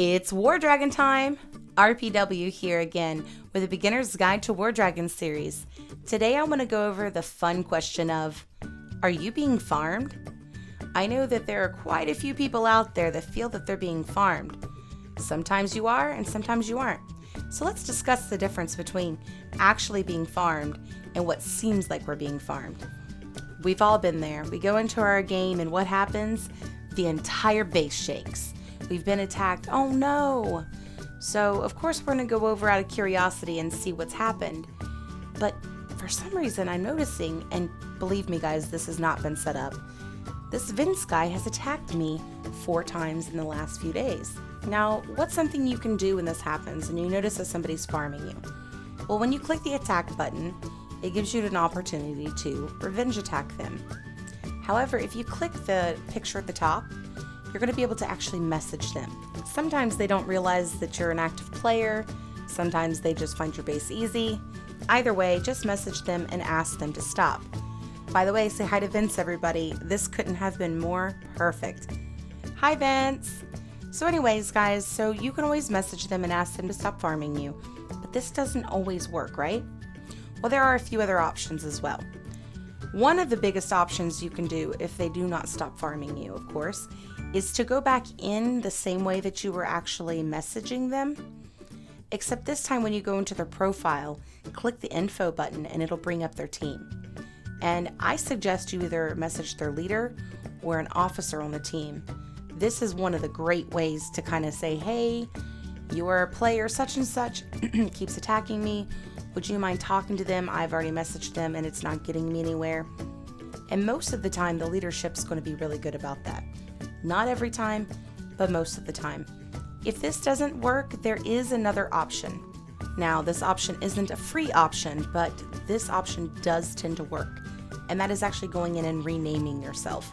It's War Dragon time! RPW here again with a beginner's guide to War Dragon series. Today I want to go over the fun question of, are you being farmed? I know that there are quite a few people out there that feel that they're being farmed. Sometimes you are and sometimes you aren't. So let's discuss the difference between actually being farmed and what seems like we're being farmed. We've all been there. We go into our game and what happens? The entire base shakes. We've been attacked. Oh no! So of course we're going to go over out of curiosity and see what's happened. But for some reason I'm noticing, and believe me guys, this has not been set up, this Vince guy has attacked me 4 times in the last few days. Now, what's something you can do when this happens and you notice that somebody's farming you? Well, when you click the attack button, it gives you an opportunity to revenge attack them. However, if you click the picture at the top, you're going to be able to actually message them. Sometimes they don't realize that you're an active player. Sometimes they just find your base easy. Either way, just message them and ask them to stop. By the way, say hi to Vince, everybody. This couldn't have been more perfect. Hi, Vince. So anyways, guys, so you can always message them and ask them to stop farming you. But this doesn't always work, right? Well, there are a few other options as well. One of the biggest options you can do if they do not stop farming you, of course, is to go back in the same way that you were actually messaging them. Except this time when you go into their profile, click the info button and it'll bring up their team. And I suggest you either message their leader or an officer on the team. This is one of the great ways to kind of say, hey, you are a player such and such, keeps attacking me. Would you mind talking to them? I've already messaged them and it's not getting me anywhere. And most of the time, the leadership's going to be really good about that. Not every time, but most of the time. If this doesn't work, there is another option. Now, this option isn't a free option, but this option does tend to work. And that is actually going in and renaming yourself.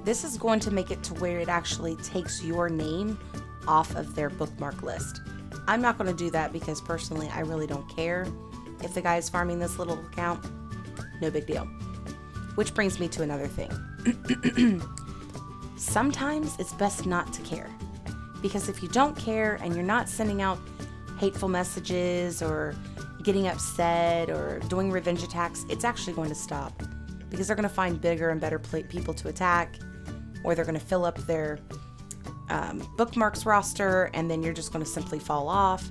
This is going to make it to where it actually takes your name off of their bookmark list. I'm not going to do that because personally, I really don't care if the guy is farming this little account. No big deal. Which brings me to another thing. Sometimes it's best not to care. Because if you don't care and you're not sending out hateful messages or getting upset or doing revenge attacks, it's actually going to stop. Because they're going to find bigger and better people to attack, or they're going to fill up their bookmarks roster, and then you're just going to simply fall off.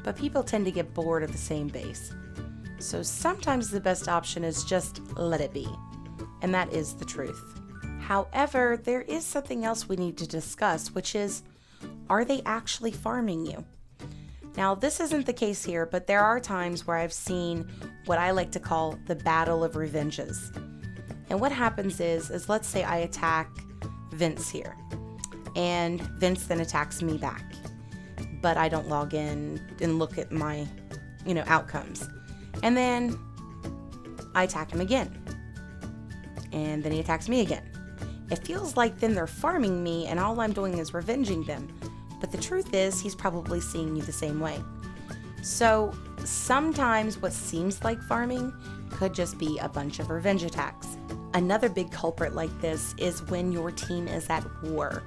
But people tend to get bored of the same base. So sometimes the best option is just let it be. And that is the truth. However, there is something else we need to discuss, which is, are they actually farming you? Now, this isn't the case here, but there are times where I've seen what I like to call the battle of revenges. And what happens is let's say I attack Vince here, and Vince then attacks me back, but I don't log in and look at my, outcomes. And then I attack him again, and then he attacks me again. It feels like then they're farming me and all I'm doing is revenging them. But the truth is, he's probably seeing you the same way. So sometimes what seems like farming could just be a bunch of revenge attacks. Another big culprit like this is when your team is at war.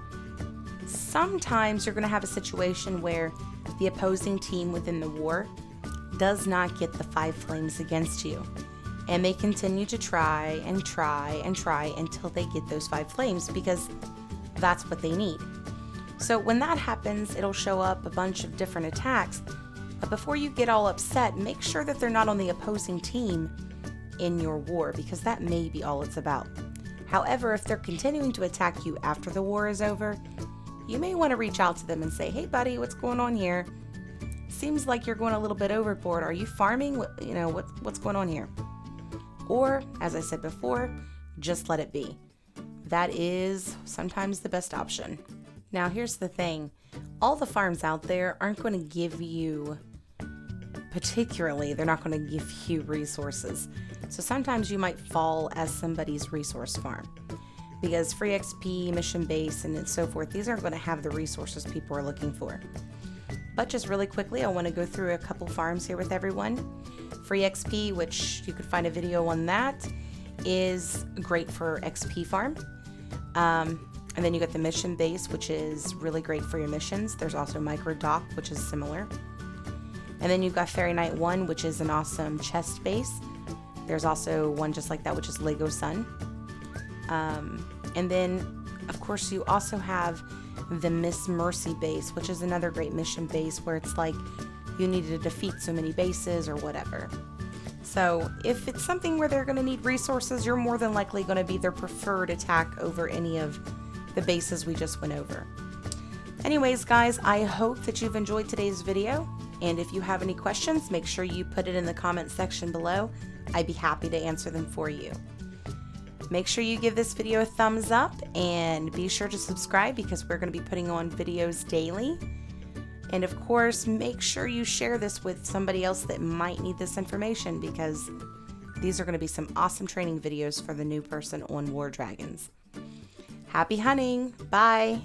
Sometimes you're going to have a situation where the opposing team within the war does not get the 5 flames against you. And they continue to try and try and try until they get those 5 flames because that's what they need. So when that happens, it'll show up a bunch of different attacks. But before you get all upset, make sure that they're not on the opposing team in your war, because that may be all it's about. However, if they're continuing to attack you after the war is over, you may want to reach out to them and say, hey buddy, what's going on here? Seems like you're going a little bit overboard. Are you farming? What's going on here? Or, as I said before, just let it be. That is sometimes the best option. Now, here's the thing. All the farms out there aren't going to give you, they're not going to give you resources. So sometimes you might fall as somebody's resource farm. Because free XP, mission base, and so forth, these aren't going to have the resources people are looking for. But just really quickly, I want to go through a couple farms here with everyone. Free XP, which you could find a video on that, is great for XP farm. And then you got the mission base, which is really great for your missions. There's also Micro Dock, which is similar. And then you've got Fairy Knight 1, which is an awesome chest base. There's also one just like that, which is Lego Sun. And then, of course, you also have the Miss Mercy base, which is another great mission base where it's like you need to defeat so many bases or whatever. So if it's something where they're going to need resources, you're more than likely going to be their preferred attack over any of the bases we just went over. Anyways, guys, I hope that you've enjoyed today's video. And if you have any questions, make sure you put it in the comment section below. I'd be happy to answer them for you. Make sure you give this video a thumbs up and be sure to subscribe because we're going to be putting on videos daily. And of course, make sure you share this with somebody else that might need this information because these are going to be some awesome training videos for the new person on War Dragons. Happy hunting! Bye!